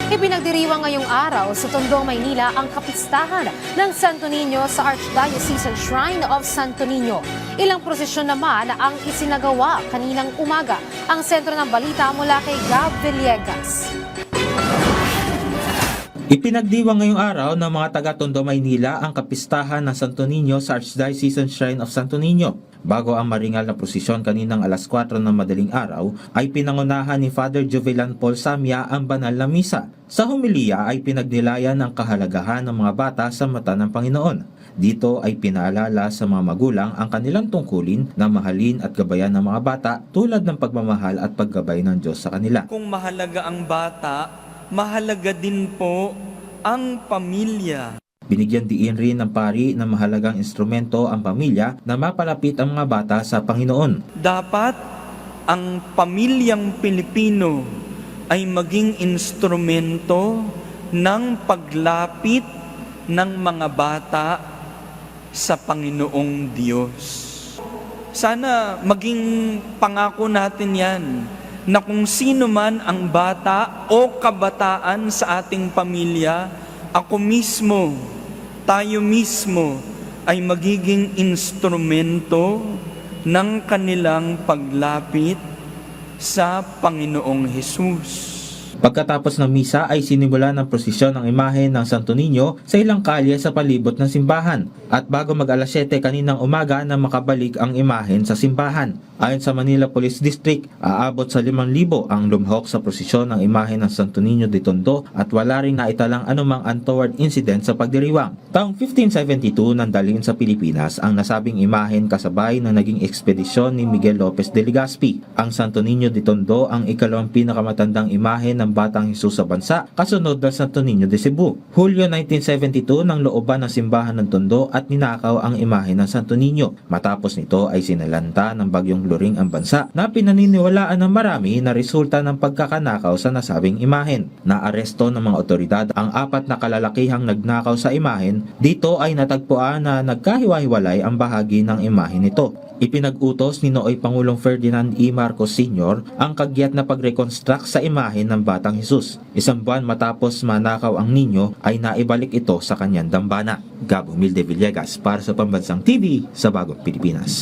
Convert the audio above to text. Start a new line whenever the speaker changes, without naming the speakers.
Ipinagdiriwang ngayong araw sa Tondo, Maynila ang kapistahan ng Santo Niño sa Archdiocesan Shrine of Santo Niño. Ilang prosesyon naman ang isinagawa kaninang umaga. Ang sentro ng balita mula kay Gab Villegas.
Ipinagdiwang ngayong araw ng mga taga-Tondo, Maynila ang kapistahan ng Santo Niño sa Archdiocesan Shrine of Santo Niño. Bago ang maringal na prosesyon kaninang alas 4 ng madaling araw, ay pinangunahan ni Father Jovelan Paul Samia ang banal na misa. Sa homilya ay pinagnilayan ang kahalagahan ng mga bata sa mata ng Panginoon. Dito ay pinaalala sa mga magulang ang kanilang tungkulin na mahalin at gabayan ng mga bata tulad ng pagmamahal at paggabay ng Diyos sa kanila.
Kung mahalaga ang bata, mahalaga din po ang pamilya.
Binigyan diin rin ng pari na mahalagang instrumento ang pamilya na mapalapit ang mga bata sa Panginoon.
Dapat ang pamilyang Pilipino ay maging instrumento ng paglapit ng mga bata sa Panginoong Diyos. Sana maging pangako natin yan na kung sino man ang bata o kabataan sa ating pamilya, ako mismo, tayo mismo ay magiging instrumento ng kanilang paglapit sa Panginoong Hesus.
Pagkatapos ng misa ay sinimula ng prosesyon ng imahe ng Santo Niño sa ilang kalye sa palibot ng simbahan. At bago mag alas 7 kaninang umaga na makabalik ang imahen sa simbahan. Ayon sa Manila Police District, aabot sa 5,000 ang lumhok sa prosesyon ng imahe ng Santo Niño de Tondo at wala ring naitalang anumang untoward incident sa pagdiriwang. Taong 1572 nang dalhin sa Pilipinas ang nasabing imahen kasabay ng naging ekspedisyon ni Miguel Lopez de Legazpi. Ang Santo Niño de Tondo ang ikalawang pinakamatandang imahe ng Batang Hesus sa bansa, kasunod ng Santo Niño de Cebu. Hulyo 1972 nang looban ng simbahan ng Tondo at ninakaw ang imahe ng Santo Niño. Matapos nito ay sinalanta ng bagyong Loring ang bansa na pinaniniwalaan ng marami na resulta ng pagkakanakaw sa nasabing imahen. Naaresto ng mga otoridad ang 4 na kalalakihang nagnakaw sa imahen. Dito ay natagpuan na nagkahiwa-hiwalay ang bahagi ng imahen nito. Ipinag-utos ni Nooy Pangulong Ferdinand E. Marcos Sr. ang kagyat na pag-reconstruct sa imahen ng Batang Hesus. Isang buwan matapos manakaw ang ninyo ay naibalik ito sa kanyang dambana. Gab Humilde Villegas para sa Pambansang TV sa Bagong Pilipinas.